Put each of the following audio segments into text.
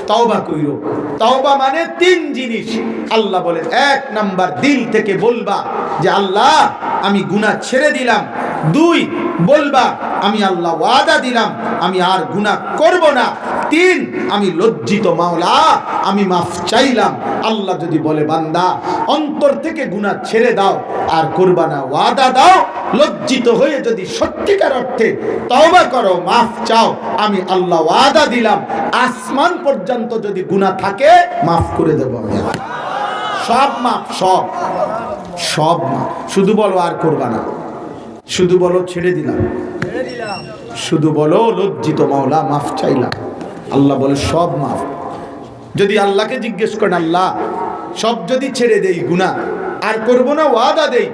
তওবা কইরো। তওবা মানে তিন জিনিস। আল্লাহ বলেন, এক নাম্বার দিল থেকে বলবা যে আল্লাহ আমি গুনাহ ছেড়ে দিলাম। দুই বলবা আমি আল্লাহ ওয়াদা দিলাম আমি আর গুনাহ করব না। তিন আমি লজ্জিত মাওলা আমি মাফ চাইলাম। আল্লাহ যদি বলে বান্দা অন্তর থেকে গুনাহ ছেড়ে দাও আর করবা না, ওয়াদা দাও, লজ্জিত হয়ে যদি সত্যিকার অর্থে তওবা করো, মাফ চাও, আমি আল্লাহ ওয়াদা দিলাম আসমান পর্যন্ত যদি গুনাহ থাকে মাফ করে দেব আমি। সব মাফ, সব সব মাফ। শুধু বলো আর করবা না, শুধু বলো ছেড়ে দিলাম, শুধু বলো লজ্জিত মাওলা মাফ চাইলাম। আল্লাহ বলে সব মাফ। যদি আল্লাহকে জিজ্ঞেস করেন আল্লাহ সব যদি ছেড়ে দেই গুনাহ আর করব না, ওয়াদা দেই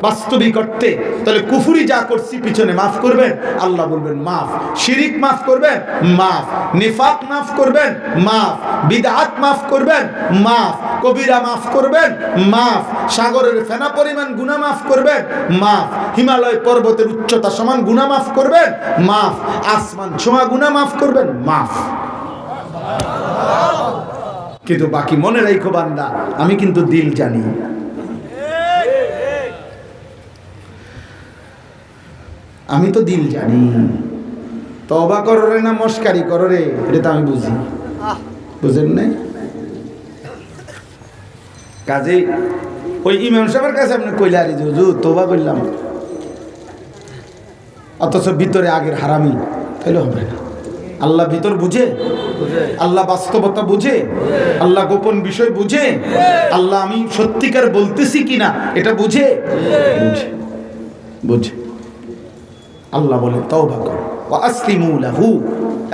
বাস্তবিক অর্থে, তাহলে কুফরি যা করছি পিছনে মাফ করবেন? আল্লাহ বলবেন মাফ। শিরিক মাফ করবেন? মাফ। নিফাক মাফ করবেন? মাফ। বিদআত মাফ করবেন? মাফ। কবিরা মাফ করবেন? মাফ। সাগরের ফেনা পরিমাণ গুনাহ মাফ করবেন? মাফ। হিমালয় পর্বতের উচ্চতা সমান গুনাহ মাফ করবেন? মাফ। আসমান ছোঁয়া গুনাহ মাফ করবেন? মাফ। কিন্তু বাকি মনে রাখো বান্দা, আমি কিন্তু দিল জানি। আমি তো দিল জানি। তওবা করো রে না মস্কারি করো রে, এটা তো আমি বুঝি। বুঝেন নাই? কাজে ওই ইমাম সাহেবের কাছে আপনি কইলে আরে যে হুজুর তওবা করলাম, অথচ ভিতরে আগের হারামি, তাইলে হবে না। আল্লাহ ভিতর বুঝে, আল্লাহ বাস্তবতা বুঝে, আল্লাহ গোপন বিষয় বুঝে, আল্লাহ আমি সত্যিকার বলতেছি কিনা এটা বুঝে, বুঝে বুঝে। আল্লাহ বলে তওবা করো ওয়া আসলিমু লাহু,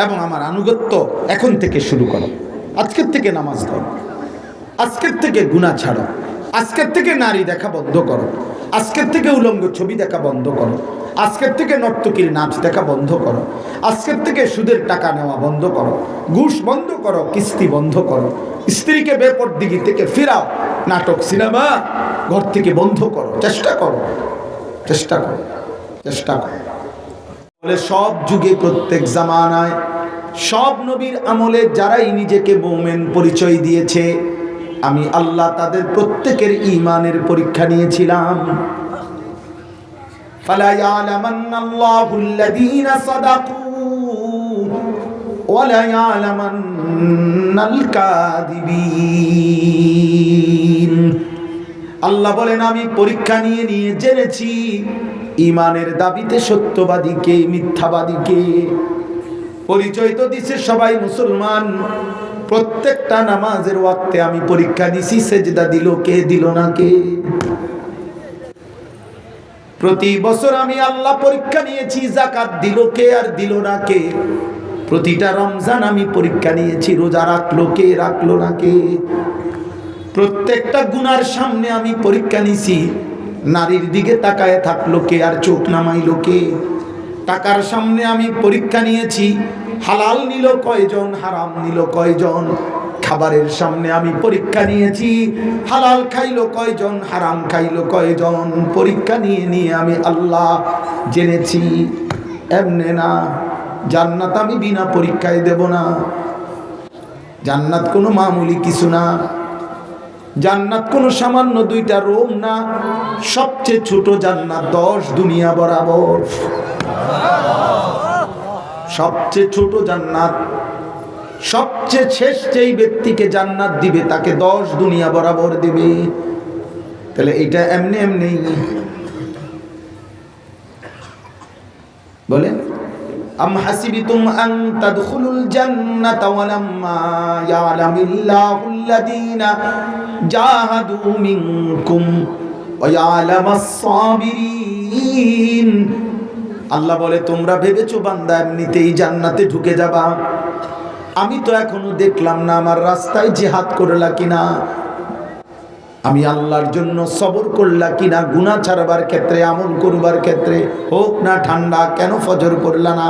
এবং আমার আনুগত্য এখন থেকে শুরু করো। আজকের থেকে নামাজ ধরো, আজকের থেকে গুনাহ ছাড়ো, আজকের থেকে নারী দেখা বন্ধ করো, আজকের থেকে উলঙ্গ ছবি দেখা বন্ধ করো, আজকের থেকে নর্তকীর নাচ দেখা বন্ধ করো, আজকের থেকে সুদের টাকা নেওয়া বন্ধ করো, ঘুষ বন্ধ করো, কিস্তি বন্ধ করো, স্ত্রীকে বেপরদিগি থেকে ফিরাও, নাটক সিনেমা ঘর থেকে বন্ধ করো। চেষ্টা করো, চেষ্টা করো, চেষ্টা করো। বলে সব যুগে প্রত্যেক জামানায় সব নবীর আমলে যারাই নিজেকে মুমিন পরিচয় দিয়েছে, আমি আল্লাহ তাদের প্রত্যেকের ঈমানের পরীক্ষা নিয়েছিলাম। ফালা ইয়ালামান্নাল্লাহুল্লাযীনা সাদাকু ওয়া লা ইয়ালামান্নাল কাযিবিন। আল্লাহ বলেন আমি পরীক্ষা নিয়ে জেনেছি ঈমানের দাবিতে সত্যবাদীকে মিথ্যাবাদীকে। পরিচয় তো দিছে সবাই মুসলমান, প্রত্যেকটা নামাজের ওয়াক্তে আমি পরীক্ষা দিছি সেজদা দিল কে, দিল না কে। প্রতি বছর আমি আল্লাহ পরীক্ষা নিয়েছি যাকাত দিল কে আর দিল না কে। প্রতিটা রমজান আমি পরীক্ষা নিয়েছি রোজা রাখলো কে, রাখলো না কে। প্রত্যেকটা গুনার সামনে আমি পরীক্ষা নিছি নারীর দিকে তাকায় থাকলো কে আর চোখ নামাইলো কে। টাকার সামনে আমি পরীক্ষা নিয়েছি হালাল নিল কয়জন, হারাম নিল কয়জন। খাবারের সামনে আমি পরীক্ষা নিয়েছি হালাল খাইলো কয়জন, হারাম খাইলো কয়জন। পরীক্ষা নিয়ে আমি আল্লাহ জেনেছি এমনে না, জান্নাত আমি বিনা পরীক্ষায় দেব না। জান্নাত কোনো মামুলি কিছু না, জান্নাত কোনো সামান্য দুইটা রুম না, সবচেয়ে ছোট জান্নাত 10 দুনিয়া বরাবর। সবচেয়ে ছোট জান্নাত, সবচেয়ে শেষ যেই ব্যক্তিকে জান্নাত দিবে তাকে 10 দুনিয়া বরাবর দিবে। তাহলে এটা এমনি এমনি বলেন আম হাসিবিতুম আন তাদখুলুল জান্নাতা ওয়ালাম্মা ইয়ালামিল্লাহুল্লাযীনা জাহাদু মিনকুম ওয়া ইয়ালামাস সাবিরিন। আল্লাহ বলে তোমরা ভেবেছো বান্দা এমনিতেই জান্নাতে ঢুকে যাবা, আমি তো এখনো দেখলাম না আমার রাস্তায় জিহাদ করলা কিনা, আমি আল্লাহর জন্য সবর করলা কিনা, গুনাহ ছাড়বার ক্ষেত্রে, আমল করবার ক্ষেত্রে। হোক না ঠান্ডা, কেন ফজর পড়লা না?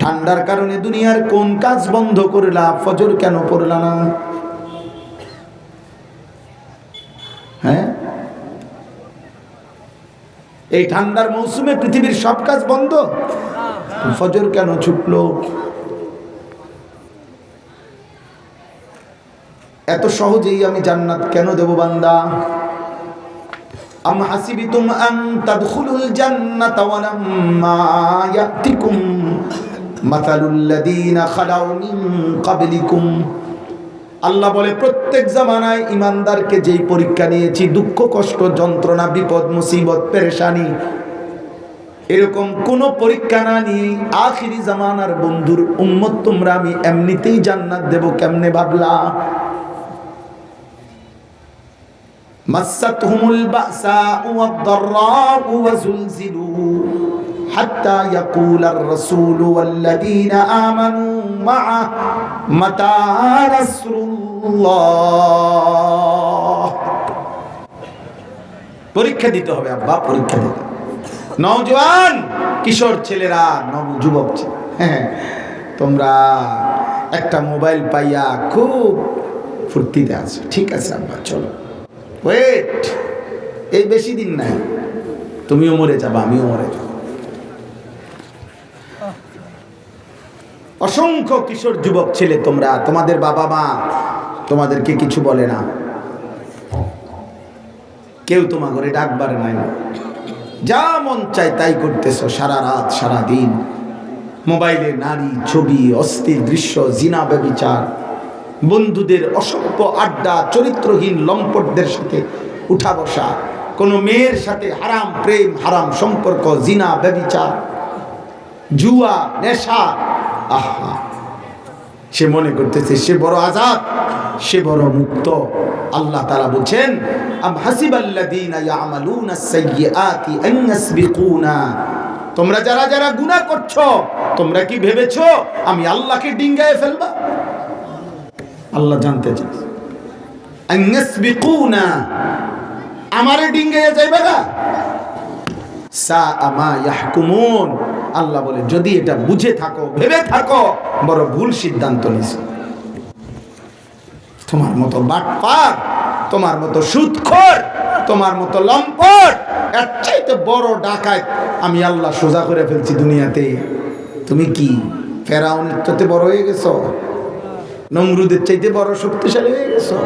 ঠান্ডার কারণে দুনিয়ার কোন কাজ বন্ধ করলা, ফজর কেন পড়লা না? হ্যাঁ, এই ঠান্ডার মৌসুমে পৃথিবীর সব কাজ বন্ধ, ফজর কেন ছুটলো? এত সহজেই আমি জান্নাত কেন দেব বান্দা? আম হাসিবিতুম আন তাদখুলুল জান্নাতা ওয়া লাম্মা ইয়াতিকুম মাসালুল লাযীনা খালাউ মিন ক্বাবলিকুম। আল্লাহ বলে, প্রত্যেক জামানায় ইমানদারকে যেই পরীক্ষা নিয়েছি, দুঃখ কষ্ট যন্ত্রণা বিপদ মুসিবত পেরেশানি, এরকম কোন পরীক্ষা না নিয়ে আখিরি জামানার বন্ধুর উম্মত তোমরা আমি এমনিতেই জান্নাত দেব কেমনে ভাবলা? মাসাতহুমুল বাসাউ ওয়াদ-দাররাউ ওয়া যুলজিলু হাত্তা ইয়াকুলার রাসূলু ওয়াল্লাযীনা আমানু মা'আ মাতা রাসূলুল্লাহ। পরীক্ষা দিতে হবে আব্বা, পরীক্ষা দিতে। নওজোয়ান কিশোর ছেলেরা, যুবক, হ্যাঁ, তোমরা একটা মোবাইল পাইয়া খুব ফুর্তিতে আছো, ঠিক আছে আব্বা, চলো ওয়েট, এই বেশি দিন নাই, তুমিও মরে যাবা, আমিও মরে যাব। অসংখ্য কিশোর যুবক ছেলে তোমরা, তোমাদের বাবা মা তোমাদেরকে কিছু বলে না, কেউ তোমার ঘরে ডাকবার নাই, যা মন চাই তাই করতেছো, সারা রাত সারা দিন মোবাইলে নারী ছবি, অস্থির দৃশ্য, জিনা ব্যভিচার, বন্ধুদের অসভ্য আড্ডা, চরিত্রহীন লম্পটদের সাথে উঠা বসা, কোনো মেয়ের সাথে হারাম প্রেম, হারাম সম্পর্ক, জিনা ব্যভিচার, জুয়া, নেশা। আহা, সে মনে করতেছে সে বড় আজাদ, সে বড় মুক্ত। আল্লাহ তাআলা বলছেন, আম হাসিবাল্লাযীনা ইয়ামালুনা সাইয়্যাতি আন ইয়াসবিকুনা, তোমরা যারা যারা গুনাহ করছো, তোমরা কি ভেবেছো আমি আল্লাহকে ডিঙ্গায়ে ফেলবা? আল্লাহ জানতে চান, আন ইয়াসবিকুনা, আমারে ডিঙ্গায়ে যাইবা না? সাআ মা ইয়াহকুমুন, আল্লাহ বলে যদি এটা বুঝে থাকো, ভেবে থাকো, বড় ভুল সিদ্ধান্ত নিছো। তোমার মতো বাটপার, তোমার মতো সুদখোর, তোমার মতো লম্পট, এর চাইতে বড় ডাকাত আমি আল্লাহ সোজা করে ফেলছি দুনিয়াতে। তুমি কি ফেরাউনের চাইতে বড় হয়ে গেছো? নমরুদের চাইতে বড় শক্তিশালী হয়ে গেছো?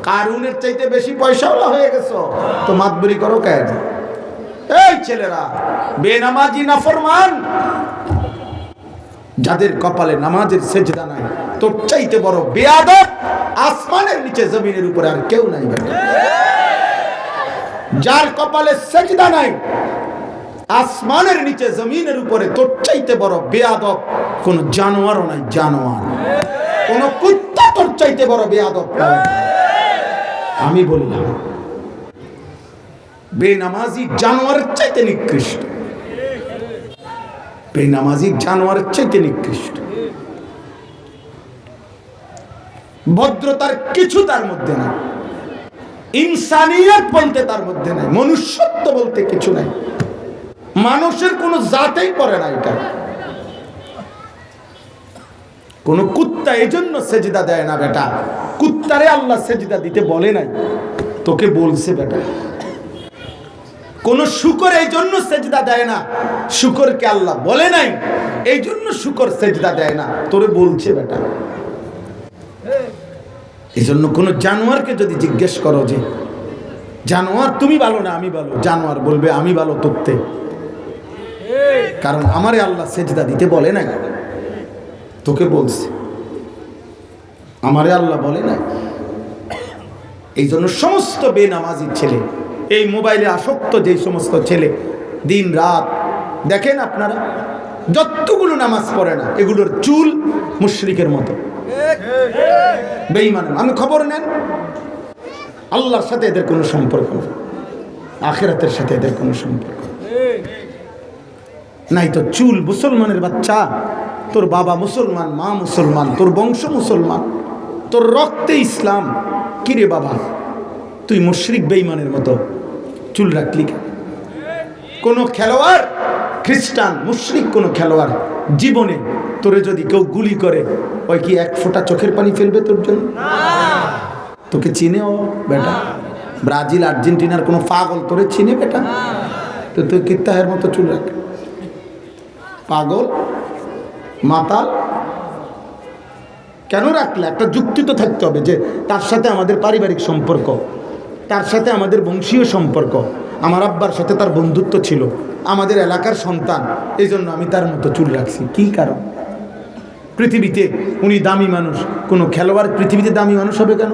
কারুনের চাইতে বেশি পয়সাওয়ালা হয়ে গেছো? তো মাতবরি করো কেন? এই ছেলেরা, বেনামাজি নাফরমান, যাদের কপালে নামাজের সেজদা নাই, তোর চাইতে বড় বেয়াদব আসমানের নিচে জমিনের উপরে আর কেউ নাই বেটা। যার কপালে সেজদা নাই, আসমানের নিচে জমিনের উপরে তোর চাইতে বড় বেয়াদব কোন জানোয়ারও নাই। জানোয়ার, কোন কুত্তা তোর চাইতে বড় বেয়াদব নাই। আমি বললাম বেনামাজি জানোয়ারের চাইতে নিকৃষ্ট, বেনামাজি জানোয়ারের চাইতে নিকৃষ্ট। ভদ্রতার কিছু তার মধ্যে নাই, ইনসানিয়ত বলতে তার মধ্যে নাই, মনুষ্যত্ব বলতে কিছু নাই, মানুষের কোন জাতেই পড়ে না এটা। কোন কুত্তা এজন্য সেজদা দেয় না বেটা, কুত্তারে আল্লাহ সেজদা দিতে বলে নাই, তোকে বলছে বেটা। কোন শুকর এই জন্য সেজদা দেয় না, শুকরকে আল্লাহ বলে নাই, এই জন্য শুকর সেজদা দেয় না, তোরে বলছে বেটা। এই জন্য কোন জানোয়ারকে যদি জিজ্ঞেস করো যে জানোয়ার তুমি ভালো না আমি ভালো, জানোয়ার বলবে আমি ভালো তোরতে, কারণ আমারে আল্লাহ সেজদা দিতে বলে নাই, তোকে বলছে, আমারে আল্লাহ বলে নাই। এই জন্য সমস্ত বেনামাজি ছেলে, এই মোবাইলে আসক্ত যে সমস্ত ছেলে, দিন রাত দেখেন আপনারা, যতগুলো নামাজ পড়ে না, এগুলোর চুল মুশরিকের মতো, বেঈমান। আমি খবর নেন, আল্লাহর সাথে এদের কোনো সম্পর্ক নেই, আখিরাতের সাথে এদের কোনো সম্পর্ক নাই। তো চুল, মুসলমানের বাচ্চা, তোর বাবা মুসলমান, মা মুসলমান, তোর বংশ মুসলমান, তোর রক্তে ইসলাম, কিরে বাবা তুই মুশরিক বেঈমানের মতো চুল রাখলি কেন? কোন খেলোয়াড়, খ্রিস্টান মুশরিক কোন খেলোয়াড় জীবনে তোরে যদি কেউ গুলি করে, ওই কি এক ফোঁটা চোখের পানি ফেলবে তোর জন্য? তোকে চিনেও বেটা? ব্রাজিল আর্জেন্টিনার কোনো পাগল তোরে চিনে বেটা? তো তুই কিত্তাহের মতো চুল রাখ, পাগল মাতাল। কেন রাখলে? একটা যুক্তি তো থাকতে হবে যে তার সাথে আমাদের পারিবারিক সম্পর্ক, তার সাথে আমাদের বংশীয় সম্পর্ক, আমার আব্বার সাথে তার বন্ধুত্ব ছিল, আমাদের এলাকার সন্তান, এই জন্য আমি তার মতো চুল রাখছি। কি কারণ? পৃথিবীতে উনি দামি মানুষ, কোনো খেলোয়াড় পৃথিবীতে দামি মানুষ হবে কেন?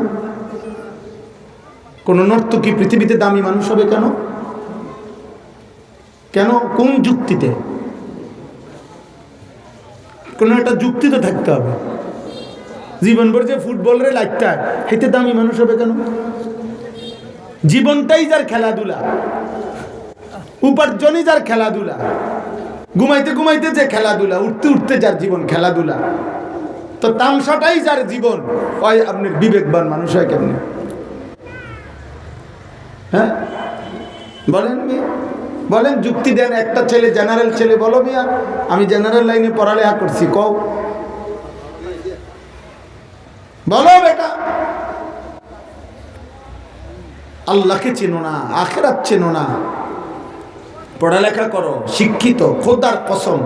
কোনো নর্তকী পৃথিবীতে দামি মানুষ হবে কেন? কেন? কোন যুক্তিতে? কোনো একটা যুক্তি তো থাকতে হবে। জীবনভর যে ফুটবলের লাগতে হয়, হেতে দামি মানুষ হবে কেন? জীবনটাই যার খেলাধুলা, উপার্জনই যার খেলাধুলা, ঘুমাইতে ঘুমাইতে যে খেলাধুলা, উঠতে উঠতে যার জীবন খেলাধুলা, তো তামসাটাই যার জীবন, ওই আপনার বিবেকবান মানুষ হয় কেমনি? হ্যাঁ বলেন মিয়া, বলেন, যুক্তি দেন। একটা ছেলে, জেনারেল ছেলে, বলো মিয়া আমি জেনারেল লাইনে পড়ালেখা করছি, কও, বলো বেটা। আল্লাহকে চেনো না, আখিরাত চেনো না, পড়ালেখা করো, শিক্ষিত, খোদার কসম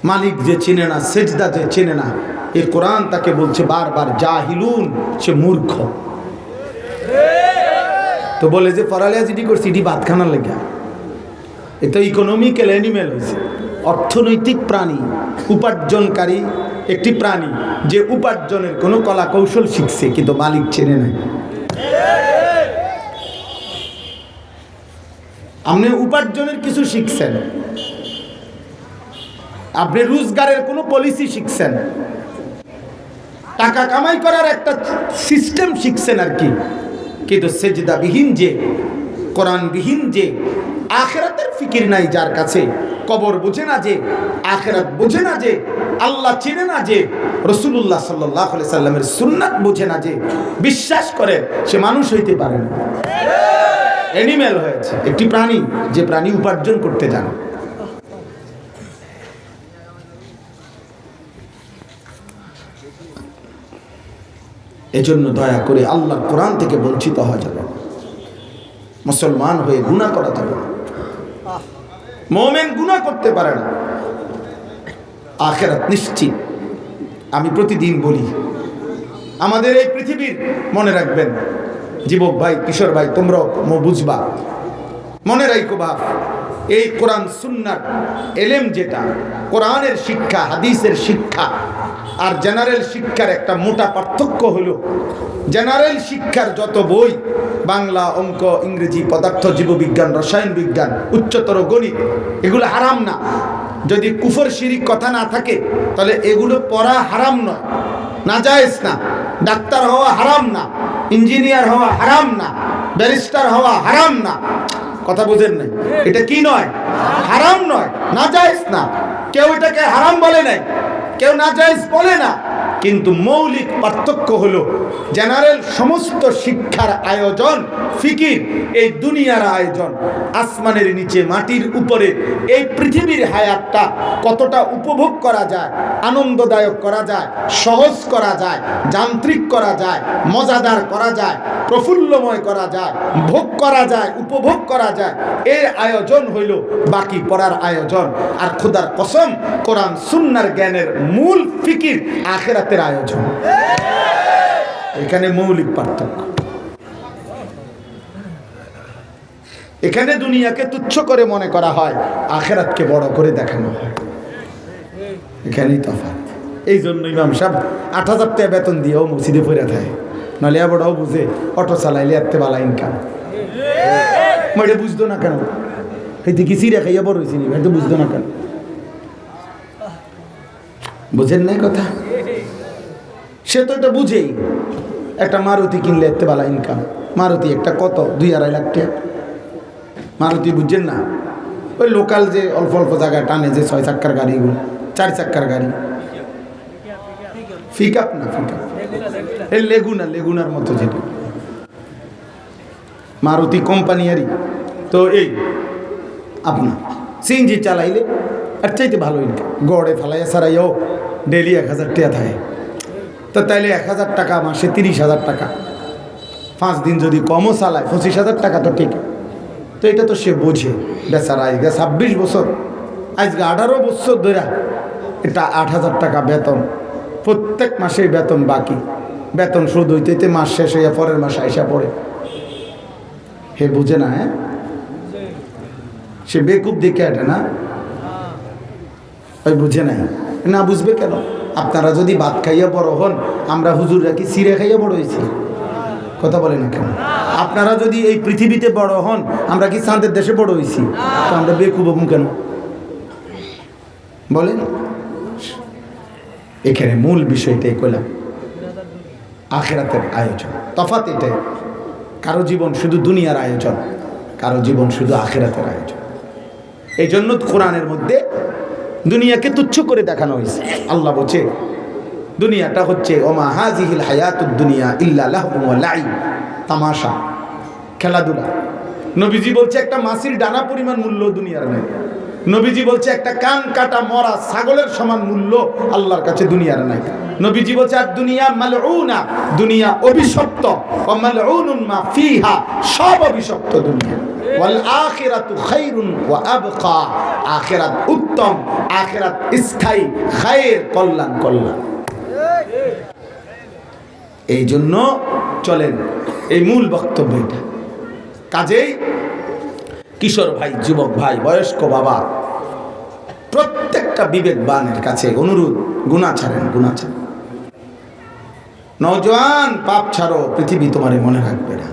মালিক যে চেনে না, সেজদা যে চেনে না, এই কোরআন তাকে বলছে বারবার জাহিলুন, সে মূর্খ। তো বলে যে পড়ালেখা যেটি করছি এটি ভাত খানার লেখা, এটা ইকোনমিক্যাল অ্যানিমেল হয়েছে, অর্থনৈতিক প্রাণী, উপার্জনকারী একটি প্রাণী, যে উপার্জনের কোনো কলা কৌশল শিখছে কিন্তু মালিক চেনে নাই। আপনি উপার্জনের কিছু শিখছেন, আপনি রোজগারের কোনো পলিসি শিখছেন, টাকা কামাই করার একটা সিস্টেম শিখছেন আর কি, কিন্তু সেজদাবিহীন যে, কোরআনবিহীন যে, আখিরাতের ফিকির নাই যার কাছে, কবর বোঝে না যে, আখিরাত বোঝে না যে, আল্লাহ চেনে না যে, রাসূলুল্লাহ সাল্লাল্লাহু আলাইহি সাল্লামের সুন্নাত বোঝে না যে, বিশ্বাস করে, সে মানুষ হইতে পারে না, অ্যানিমেল হয়েছে, একটি প্রাণী, যে প্রাণী উপার্জন করতে জানে। এজন্য দয়া করে আল্লাহর কোরআন থেকে বঞ্চিত হওয়া যাবে না। মুসলমান হয়ে গুনাহ করা যাবে না। মুমিন গুনাহ করতে পারে না, আখিরাত নিশ্চিত। আমি প্রতিদিন বলি, আমাদের এই পৃথিবীর, মনে রাখবেন যুবক ভাই, কিশোর ভাই, তোমরাও বুঝবা, মনে রাখো বাপ, এই কোরআন সুন্নাহর এলেম যেটা, কোরআনের শিক্ষা, হাদিসের শিক্ষা আর জেনারেল শিক্ষার একটা মোটা পার্থক্য হলো, জেনারেল শিক্ষার যত বই, বাংলা, অঙ্ক, ইংরেজি, পদার্থ, জীববিজ্ঞান, রসায়ন বিজ্ঞান, উচ্চতর গণিত, এগুলো হারাম না। যদি কুফর শিরিক কথা না থাকে তাহলে এগুলো পড়া হারাম নয়, নাজায়েজ না। ডাক্তার হওয়া হারাম না, ইঞ্জিনিয়ার হওয়া হারাম না, ব্যারিস্টার হওয়া হারাম না। কথা বুঝেন নাই? এটা কি নয়? হারাম নয়, নাজায়েজ না। কেউ এটাকে হারাম বলে নাই, কেউ নাজায়েজ বলে না, কিন্তু মৌলিক পার্থক্য হলো জেনারেল সমস্ত শিক্ষার আয়োজন, ফিকির, এই দুনিয়ার আয়োজন, আসমানের নিচে মাটির উপরে এই পৃথিবীর হায়াতটা কতটা উপভোগ করা যায়, আনন্দদায়ক করা যায়, সহজ করা যায়, যান্ত্রিক করা যায়, মজাদার করা যায়, প্রফুল্লময় করা যায়, ভোগ করা যায়, উপভোগ করা যায়, এই আয়োজন হইল বাকি পড়ার আয়োজন। আর খোদার কসম, কোরআন সুন্নাহর জ্ঞানের মূল ফিকির আখিরাতের আয়োজন। এখানে মৌলিক পার্থক্য। এখানে দুনিয়াকে তুচ্ছ করে মনে করা হয়, আখিরাতকে বড় করে দেখানো হয়, এখানেই তফাৎ। এই জন্য ইমাম সাহেব ৮,০০০ টাকা বেতন দিয়েও মসজিদে পড়ে থাকে, নাহলে বড়াও বুঝে অটো চালাইলে এত বালা ইনকাম। এটা বুঝতো না কেন? এই কি চিড়া খাইয়া বড় হয়েছি, এটা বুঝতো না কেন? বুঝেন নাই কথা? সে তো এটা বুঝেই, একটা মারুতি কিনলে এত বালা ইনকাম। মারুতি একটা কত, ২-২.৫ লাখ টাকা মারুতি, বুঝছেন না? ওই লোকাল যে অল্প অল্প জায়গায় টানে, যে ৬ চাক্কার গাড়িগুলো, ৪ চাক্কার গাড়ি, পিক আপ না, পিক আপ, এই লেগুনার মতো যেটা মারুতি কোম্পানিয়ারই। তো এই আপনার সিএনজি চালাইলে আর চাইতে ভালো ইনকাম, গড়ে ফেলাইয়া সারাইও ডেলি ১,০০০ টাকা থাকে। তো তাইলে ১,০০০ টাকা মাসে ৩০,০০০ টাকা, 5 দিন যদি কমও চালায় ২৫,০০০ টাকা, তো ঠিক। তো এটা তো সে বোঝে বেচারা। আজকে ২৬ বছর, আজকে ১৮ বছর ধরে এটা ৮,০০০ টাকা বেতন, প্রত্যেক মাসে বেতন বাকি, বেতন শোধ হইতে মাস শেষ হইয়া পরের মাসে আইসা পড়ে। হে বুঝে না, হ্যাঁ সে বেকুব দেখে এটা না, ওই বুঝে নাই। না বুঝবে কেন? আপনারা যদি ভাত খাইয়া বড় হন, আমরা হুজুররা কি সিরে খাইয়া বড় হয়েছি? কথা বলে না কেন? আপনারা যদি এই পৃথিবীতে বড় হন, আমরা কি চাঁদের দেশে বড় হয়েছি? তো আমরা বেকুব হবো কেন বলেন? এখানে মূল বিষয়টাই কইলাম, আখিরাতের আয়োজন। তফাৎ এটাই, কারো জীবন শুধু দুনিয়ার আয়োজন, কারো জীবন শুধু আখিরাতের আয়োজন। এই জন্য কোরআনের মধ্যে দুনিয়াকে তুচ্ছ করে দেখানো হয়েছে। আল্লাহ বলছে দুনিয়াটা হচ্ছে ওমা হাজিহিল হায়াতুদ দুনিয়া ইল্লা লাহবুন ওয়া লাইব, তামাশা, খেলাধুলা। নবীজি বলছে একটা মাছির ডানা পরিমাণ মূল্য দুনিয়ার নাই। নবীজি বলছে একটা কান কাটা মরা ছাগলের সমান মূল্য আল্লাহর কাছে দুনিয়ার নাই। নবীজি বলছে আর দুনিয়া মালউনা, দুনিয়া অভিশপ্ত, ওয়া মালউনুন মা ফিহা, সব অভিশপ্ত দুনিয়া। ওয়াল আখিরাতু খায়রুন ওয়া আবকা, আখিরাত উত্তম, আখিরাত স্থায়ী, খায়ের, কল্যাণ, কল্যাণ। এই জন্য চলেন এই মূল বক্তব্য এটা। কাজেই কিশোর ভাই, যুবক ভাই, বয়স্ক বাবা, প্রত্যেকটা বিবেকবানের কাছে অনুরোধ, গুনাহ ছাড়েন, গুনাহ ছাড়েন। নওজোয়ান, পাপ ছাড়ো, পৃথিবী তোমারে মনে রাখবে না।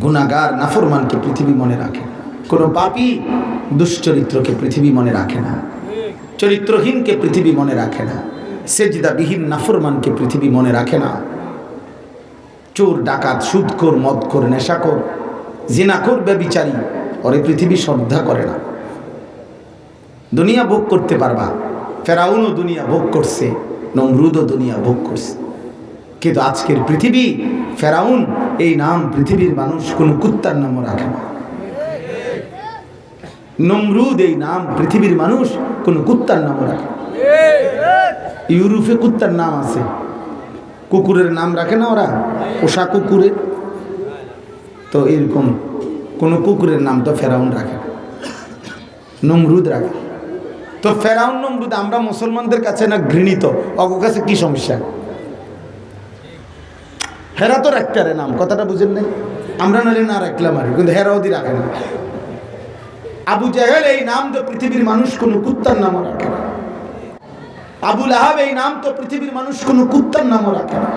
গুনাহগার নাফরমানকে পৃথিবী মনে রাখে না। কোনো পাপী দুশ্চরিত্রকে পৃথিবী মনে রাখে না। চরিত্রহীনকে পৃথিবী মনে রাখে না। সেজদাবিহীন নাফরমানকে পৃথিবী মনে রাখে না। চোর, ডাকাত, সুদখোর, মদখোর, নেশাখোর, জিনাখোর, ব্যভিচারী, ওরে পৃথিবী শ্রদ্ধা করে না। দুনিয়া ভোগ করতে পারবা, ফেরাউনও দুনিয়া ভোগ করছে, নমরুদও দুনিয়া ভোগ করছে, কিন্তু আজকের পৃথিবী, ফেরাউন এই নাম পৃথিবীর মানুষ কোনো কুত্তার নামও রাখে না। নমরুদ এই নাম পৃথিবীর মানুষ কোনো কুত্তার নামও রাখে। ইউরোপে কুত্তার নাম আছে, কুকুরের নাম রাখে না ওরা, পোষা কুকুরের। তো এরকম কোনো কুকুরের নাম তো ফেরাউন রাখে না, নমরুদ রাখে। তো ফেরাউন, নমরুদ আমরা মুসলমানদের কাছে না ঘৃণিত, অগো কাছে কি সমস্যা? হেরা তো রাখতে পারে নাম, কথাটা বুঝেন নাই? আমরা নাহলে না রাখলাম আর, কিন্তু হেরাওদি রাখে না। আবু জাহেল এই নাম তো পৃথিবীর মানুষ কোনো কুত্তার নামও রাখে না। আবু লাহাব এই নাম তো পৃথিবীর মানুষ কোনো কুত্তার নামও রাখে না।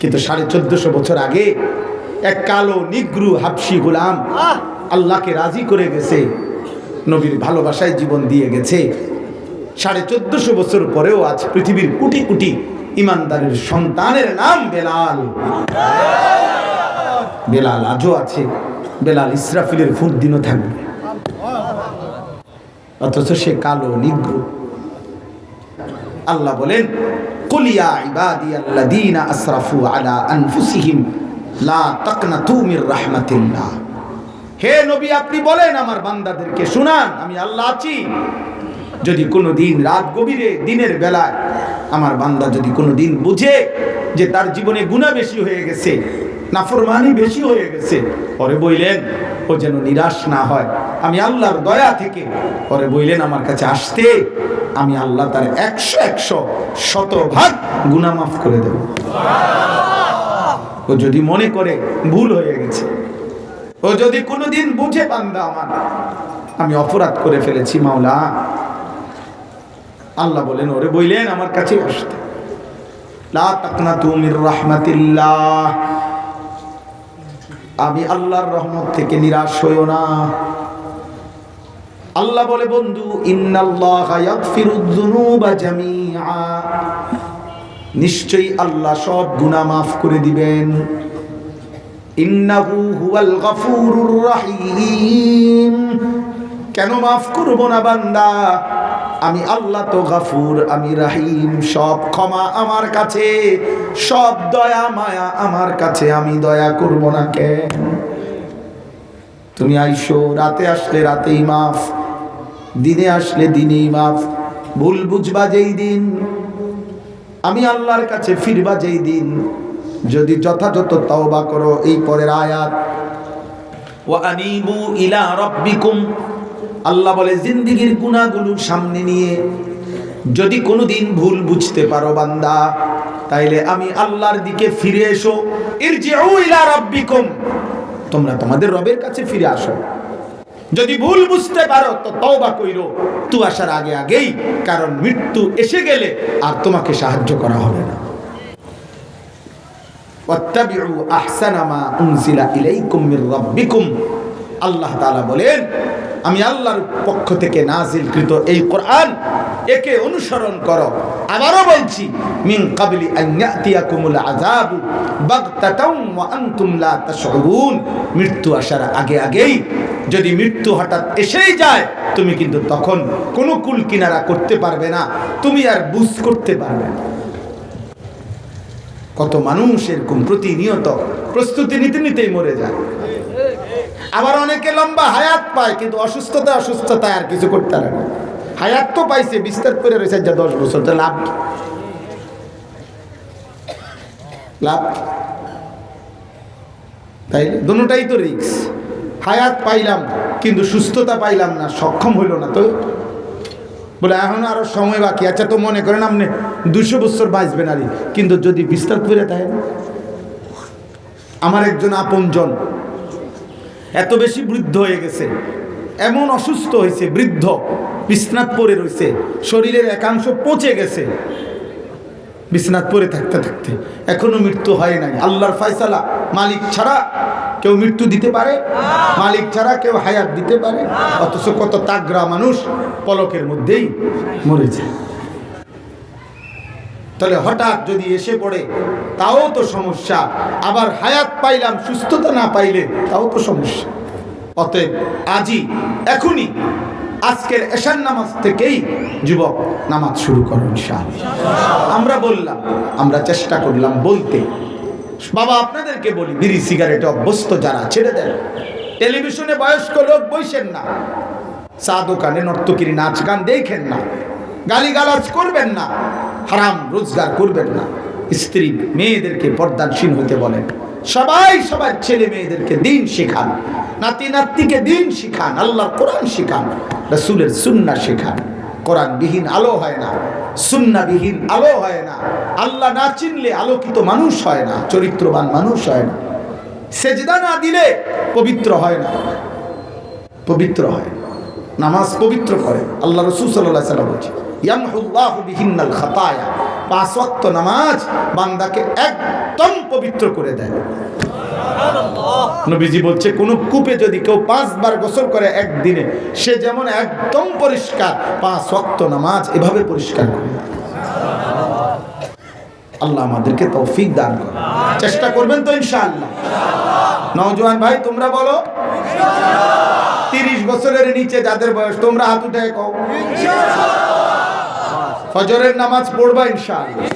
কিন্তু 1450 বছর আগে এক কালো নিগ্রু হাবশি গোলাম আল্লাহকে রাজি করে গেছে, নবীর ভালোবাসায় জীবন দিয়ে গেছে। 1450 বছর পরেও আজ পৃথিবীর কোটি কোটি ইমানদারের সন্তানের নাম বেলাল। বেলাল আজও আছে, বেলাল ইসরাফিলের ফুট দিনও থাকবে, অথচ সে কালো নিগ্রু। আল্লাহ বলেন কুল ইয়া ইবাদিয়াল্লাযীনা আসরাফু আলা আনফুসিহিম লা তাকনাতু মির রাহমাতিল্লাহ। হে নবী, আপনি বলেন আমার বান্দাদেরকে, শুনান আমি আল্লাহ আছি। যদি কোনো দিন রাত গভীরে, দিনের বেলায় আমার বান্দা যদি কোনো দিন বুঝে যে তার জীবনে গুনাহ বেশি হয়ে গেছে, নাফরমানি বেশি হয়ে গেছে, পরে বললেন ও যেন নিরাশ না হয়, আমি আল্লাহর দয়া থেকে পরে বললেন আমার কাছে আসতে, আমি আল্লাহ তার 100 শতভাগ গুনাহ মাফ করে দেব। ও যদি মনে করে ভুল হয়ে গেছে, ও যদি কোনোদিন বুঝে বান্দা আমার আমি অপরাধ করে ফেলেছি মাওলা, আল্লাহ বলেন ওরে বললেন আমার কাছে আসতে, লা তাকনাতু মির রাহমাতিল্লাহ, আমি আল্লাহর রহমত থেকে নিরাশ হইও না। আল্লাহ বলে বন্ধু, ইন্নাল্লাহা ইয়াগফিরুয যুনুবা জামিআ, নিশ্চয়ই আল্লাহ সব গুনাহ মাফ করে দিবেন। ইন্নাহু হুয়াল গফুরুর রহিম, কেন মাফ করব না বান্দা? আমি আল্লাহ তো গফুর, আমি রহিম, সব ক্ষমা আমার কাছে, সব দয়া মায়া আমার কাছে, আমি দয়া করব না কেন? তুমি আইসো, রাতে আসলে রাতেই মাফ, দিনে আসলে দিনেই মাফ, ভুল বুঝবা যেই দিন, আমি আল্লাহর কাছে ফিরবা যেই দিন, যদি যথাযথ তওবা করো। এই পরের আয়াত, ওয়া আনিবু ইলা রাব্বিকুম, আল্লাহ বলে জিন্দেগীর গুনাহগুলো সামনে নিয়ে যদি কোনোদিন ভুল বুঝতে পারো বান্দা, তাইলে আমি আল্লাহর দিকে ফিরে এসো। ইরজিউ ইলা রাব্বিকুম, তোমরা তোমাদের রবের কাছে ফিরে আসো। যদি ভুল বুঝতে পারো তো তওবা কইরো তু আসার আগে আগেই, কারণ মৃত্যু এসে গেলে আর তোমাকে সাহায্য করা হবে না। ওয়াত্তাবিউ আহসানা মা উনজিলা ইলাইকুম মির রাব্বিকুম, আল্লাহ তাআলা বলেন আমি আল্লাহর পক্ষ থেকে নাজিলকৃত এই কোরআন, একে অনুসরণ করো। আবারও বলছি, মিন ক্বাবলি আন ইয়াতিয়াকুমুল আযাবু বাগতাতাম ওয়া আনতুম লা তাশউরুন, মৃত্যু আসার আগে আগেই যদি মৃত্যু হঠাৎ এসেই যায়, তুমি কিন্তু তখন কোনো কুল কিনারা করতে পারবে না, তুমি আর বুঝ করতে পারবে না। কত মানুষ এরকম প্রতিনিয়ত প্রস্তুতি নিতে নিতেই মরে যায়। আবার অনেকে লম্বা হায়াত পায়, কিন্তু অসুস্থতায় আর কিছু করতে পারে না। হায়াত তো পাইছে, বিস্তার করে রয়েছে যা 10 বছর, তো লাভ লাভ তাই দুটোটাই তো রিস্ক। হায়াত পাইলাম কিন্তু সুস্থতা পাইলাম না, সক্ষম হইল না, তো বলে এখন আরো সময় বাকি। আচ্ছা, তো মনে করেন আপনি 200 বছর বাঁচবেন আর, কিন্তু যদি বিস্তার করে দেয়। আমার একজন আপনজন এত বেশি বৃদ্ধ হয়ে গেছে, এমন অসুস্থ হয়েছে, বৃদ্ধ বিছনাত পড়ে রয়েছে, শরীরের একাংশ পচে গেছে, বিছনাত পড়ে থাকতে থাকতে এখনো মৃত্যু হয় নাই। আল্লাহর ফয়সালা, মালিক ছাড়া কেউ মৃত্যু দিতে পারে? মালিক ছাড়া কেউ হায়াত দিতে পারে? অথচ কত তাগড়া মানুষ পলকের মধ্যেই মরে যায়। তাহলে হঠাৎ যদি এসে পড়ে তাও তো সমস্যা, আবার হায়াত পাইলাম সুস্থতা না পাইলে তাও তো সমস্যা। অতএব আজই, এখনই, আজকের এশার নামাজ থেকেই যুবক নামাজ শুরু করো ইনশাআল্লাহ। আমরা বললাম, আমরা চেষ্টা করলাম বলতে। বাবা আপনাদেরকে বলি, বিড়ি সিগারেটে অভ্যস্ত যারা, ছেড়ে দেন। টেলিভিশনে বয়স্ক লোক বসেন না, চা দোকানে নর্তকীর নাচ গান দেখেন না, গালিগালাজ করবেন না, হারাম রোজগার করবেন না। স্ত্রী মেয়েদেরকে পর্দানশীল হতে বলেন। সবার ছেলে মেয়েদেরকে দিন শেখান, নাতি নাতনিকে দিন শিখান, আল্লাহর কোরআন শিখান, রাসূলের সুন্নাহ শিখান। কোরআনবিহীন আলো হয় না, সুন্নাহবিহীন আলো হয় না। আল্লাহ না চিনলে আলোকিত মানুষ হয় না, চরিত্রবান মানুষ হয় না। সেজদা না দিলে পবিত্র হয় না, পবিত্র হয়। নামাজ পবিত্র করে। আল্লাহ রাসূল সাল্লাল্লাহু আলাইহি ওয়াসাল্লাম বলেছেন, ইয়ামহুল্লাহু বিহিন্নাল খাতায়া, 5 ওয়াক্ত নামাজ বান্দাকে একদম পবিত্র করে দেয়। নবীজি বলছে, কোন কূপে যদি কেউ 5 বার গোসল করে একদিনে, সে যেমন একদম পরিষ্কার, 5 ওয়াক্ত নামাজ এভাবে পরিষ্কার করে। আল্লাহ আমাদেরকে তৌফিক দান করে। চেষ্টা করবেন তো ইনশাআল্লাহ? নওজোয়ান ভাই তোমরা বলো ইনশাআল্লাহ। 30 বছরের নিচে যাদের বয়স, তোমরা হাত উঠায় কও ইনশাআল্লাহ। ফজরের নামাজ পড়বা ইনশাআল্লাহ।